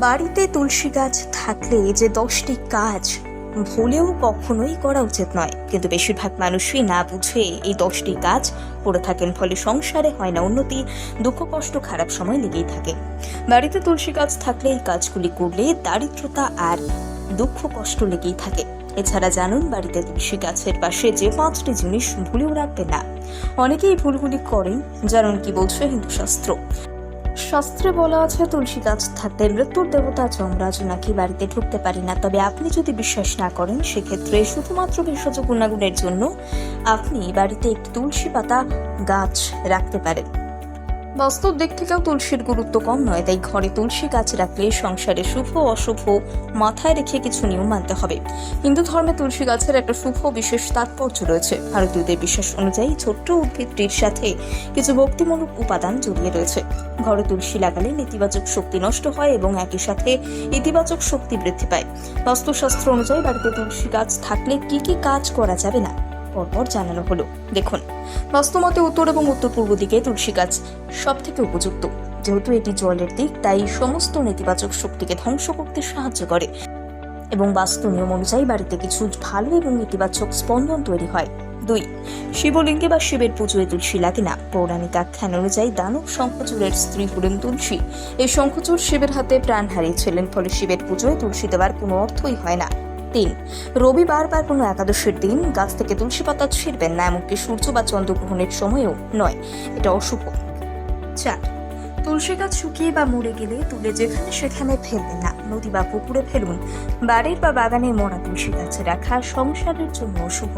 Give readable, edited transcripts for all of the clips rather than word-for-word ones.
বাড়িতে তুলসী গাছ থাকলে যে 10টি কাজ ভুলেও কখনোই করা উচিত নয়, কিন্তু বেশিরভাগ মানুষই না বুঝে এই 10টি কাজ করে থাকেন। ফলে সংসারে হয় না উন্নতি, দুঃখ কষ্ট খারাপ সময় লেগেই থাকে। বাড়িতে তুলসী গাছ থাকলে এই কাজগুলি করলে দারিদ্রতা আর দুঃখ কষ্ট লেগেই থাকে। এছাড়া জানুন, বাড়িতে তুলসী গাছের পাশে যে 5টি জিনিস ভুলেও রাখবেন না। অনেকেই ভুলগুলি করেন। জানুন কি বলছে হিন্দু শাস্ত্র। শাস্ত্রে বলা আছে, তুলসী গাছ থাকলে মৃত্যুর দেবতা যমরাজ নাকি বাড়িতে ঢুকতে পারে না। তবে আপনি যদি বিশ্বাস না করেন, সেক্ষেত্রে শুধুমাত্র ভেষজ গুণাগুণের জন্য আপনি বাড়িতে একটি তুলসী পাতা গাছ রাখতে পারেন। বাস্তব দিক থেকেও তুলসীর গুরুত্ব কম নয়, তাই ঘরে তুলসী গাছ রাখলে সংসারে শুভ অশুভ মাথায় রেখে কিছু নিয়ম মানতে হবে। হিন্দু ধর্মে তুলসী গাছের একটা শুভ বিশেষ তাৎপর্য রয়েছে। ভারতীয়দের বিশ্বাস অনুযায়ী ছোট্ট উদ্ভিদটির সাথে কিছু ভক্তিমূলক উপাদান জড়িয়ে রয়েছে। ঘরে তুলসী লাগালে নেতিবাচক শক্তি নষ্ট হয় এবং একই সাথে ইতিবাচক শক্তি বৃদ্ধি পায়। বাস্তুশাস্ত্র অনুযায়ী বাড়িতে তুলসী গাছ থাকলে কি কি কাজ করা যাবে না পরপর জানানো হলো। দেখুন, বাস্তুমতে উত্তর এবং উত্তর পূর্ব দিকে তুলসী গাছ সব থেকে উপযুক্ত। যেহেতু এটি জলের দিক, তাই সমস্ত নেতিবাচক শক্তিকে ধ্বংস করতে সাহায্য করে এবং বাস্তু নিয়ম অনুযায়ী বাড়িতে কিছু ভালো এবং ইতিবাচক স্পন্দন তৈরি হয়। 2. শিবলিঙ্গে বা শিবের পুজোয় তুলসী লাগে না। পৌরাণিক আখ্যান অনুযায়ী দানব শঙ্খচূড়ের স্ত্রী হলেন তুলসী। এই শঙ্খচূড় শিবের হাতে প্রাণ হারিয়েছিলেন, ফলে শিবের পুজোয় তুলসী দেওয়ার কোনো অর্থই হয় না। 3. রবিবার বা কোনো একাদশীর দিন গাছ থেকে তুলসী পাতা ছিঁড়বেন না, এমনকি সূর্য বা চন্দ্রগ্রহণের সময়ও নয়, এটা অশুভ। 4. তুলসী গাছ শুকিয়ে বা মরে গেলে তুলে যেখানে সেখানে ফেলবেন না, নদী বা পুকুরে ফেলুন। বাড়ির বা বাগানে মরা তুলসী গাছ রাখা সংসারের জন্য অশুভ।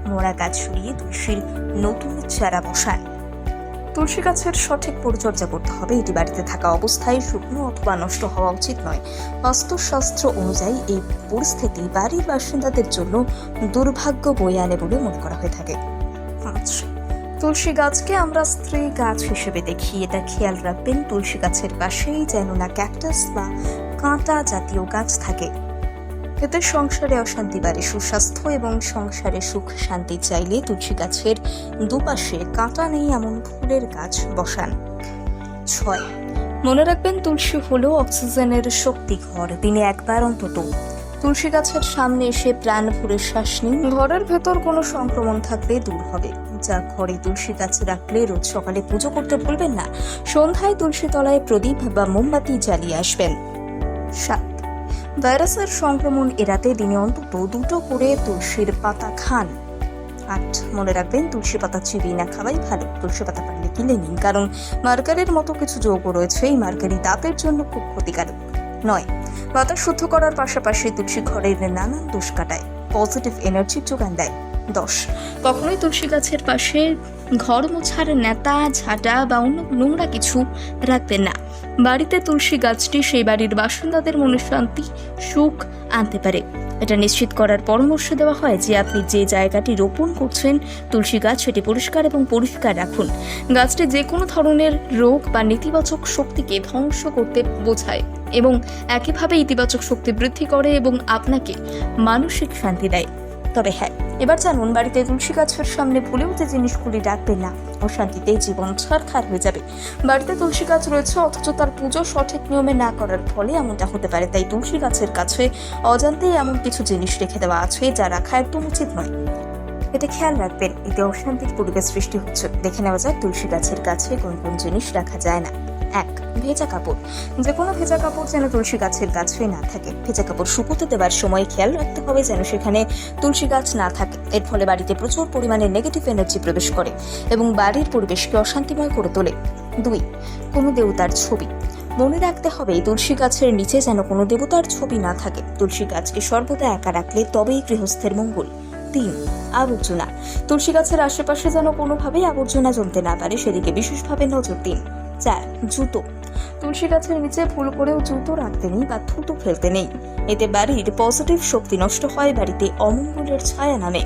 মরা গাছ সরিয়ে তুলসীর নতুন চারা বসান। তুলসী গাছের সঠিক পরিচর্যা করতে হবে। এটি বাড়িতে থাকা অবস্থায় শুকনো অথবা নষ্ট হওয়া উচিত নয়। বাস্তুশাস্ত্র অনুযায়ী এই পরিস্থিতি বাড়ির বাসিন্দাদের জন্য দুর্ভাগ্য বয়ে আনে বলে মনে করা হয়ে থাকে। 5. তুলসী গাছকে আমরা স্ত্রী গাছ হিসেবে দেখি। এটা খেয়াল রাখবেন, তুলসী গাছের পাশেই যেন না ক্যাকটাস বা কাঁটা জাতীয় গাছ থাকে। এতে সংসারে অশান্তি বাড়ে। সুস্বাস্থ্য এবং সংসারে সুখ শান্তি চাইলে তুলসী গাছের দুপাশে কাঁটা নেই এমন ফুলের গাছ বসান। 6. মনে রাখবেন, তুলসী হলো অক্সিজেনের শক্তি ঘর। দিনে একবার অন্তত তুলসী গাছের সামনে এসে প্রাণ ভরে শ্বাস নিন। ঘরের ভেতর কোনো সংক্রমণ থাকলে দূর হবে। যা ঘরে তুলসী গাছ রাখলে রোজ সকালে পুজো করতে ভুলবেন না। সন্ধ্যায় তুলসী তলায় প্রদীপ বা মোমবাতি জ্বালিয়ে আসবেন। 7. ভাইরাসের সংক্রমণ এড়াতে দিনে অন্তত 2টো করে তুলসীর পাতা খান। 8. মনে রাখবেন, তুলসী পাতা চিবিয়ে না খাওয়াই ভালো। তুলসী পাতা পারলে কিনে নিন, কারণ মার্কারির মতো কিছু যৌগ রয়েছে। এই মার্কারি দাঁতের জন্য খুব ক্ষতিকারক। 9. বাতাস শুদ্ধ করার পাশাপাশি তুলসী ঘরের নানান দোষ কাটায়, পজিটিভ এনার্জি যোগান দেয়। 10. কখনোই তুলসী গাছের পাশে ঘর মোছার নেতা, ঝাঁটা বা অন্য নোংরা কিছু রাখবেন না। বাড়িতে তুলসী গাছটি সেই বাড়ির বাসিন্দাদের মনে শান্তি, সুখ আনতে পারে। এটা নিশ্চিত করার পরামর্শ দেওয়া হয় যে আপনি যে জায়গাটি রোপণ করছেন তুলসী গাছ, সেটি পরিষ্কার এবং পরিষ্কার রাখুন। গাছটি যে কোনো ধরনের রোগ বা নেতিবাচক শক্তিকে ধ্বংস করতে বোঝায় এবং একইভাবে ইতিবাচক শক্তি বৃদ্ধি করে এবং আপনাকে মানসিক শান্তি দেয়। তবে হ্যাঁ, এবার জানুন, বাড়িতে তুলসী গাছের সামনে ভুলেও যে জিনিসগুলি রাখবেন না, অশান্তিতে জীবন ছারখার হয়ে যাবে। বাড়িতে তুলসী গাছ রয়েছে অথচ তার পুজো সঠিক নিয়মে না করার ফলে এমনটা হতে পারে। তাই তুলসী গাছের কাছে অজান্তেই এমন কিছু জিনিস রেখে দেওয়া আছে যা রাখা একদম উচিত নয়। এটা খেয়াল রাখবেন, এতে অশান্তির পরিবেশ সৃষ্টি হচ্ছে। দেখে নেওয়া যায় তুলসী গাছের কাছে কোন কোন জিনিস রাখা যায় না। 1. ভেজা কাপড়। যে কোনো ভেজা কাপড় যেন তুলসী গাছের কাছে না থাকে। ভেজা কাপড় শুকোতে দেওয়ার সময় খেয়াল রাখতে হবে যেন সেখানে তুলসী গাছ না থাকে। এর ফলে বাড়িতে প্রচুর পরিমাণে নেগেটিভ এনার্জি প্রবেশ করে এবং বাড়ির পরিবেশকে অশান্তিময় করে তোলে। 2. কোনো দেবতার ছবি। মনে রাখতে হবে, তুলসী গাছের নিচে যেন কোনো দেবতার ছবি না থাকে। তুলসী গাছকে সর্বদা একা রাখলে তবেই গৃহস্থের মঙ্গল। 3. আবর্জনা। তুলসী গাছের আশেপাশে যেন কোনোভাবেই আবর্জনা জমতে না পারে, সেদিকে বিশেষভাবে নজর দিন। 4. জুতো। তুলসী গাছের নিচে ভুল করেও জুতো রাখতে নেই বা থুতু ফেলতে নেই। এতে বাড়ির পজিটিভ শক্তি নষ্ট হয়, বাড়িতে অমঙ্গলের ছায়া নামে।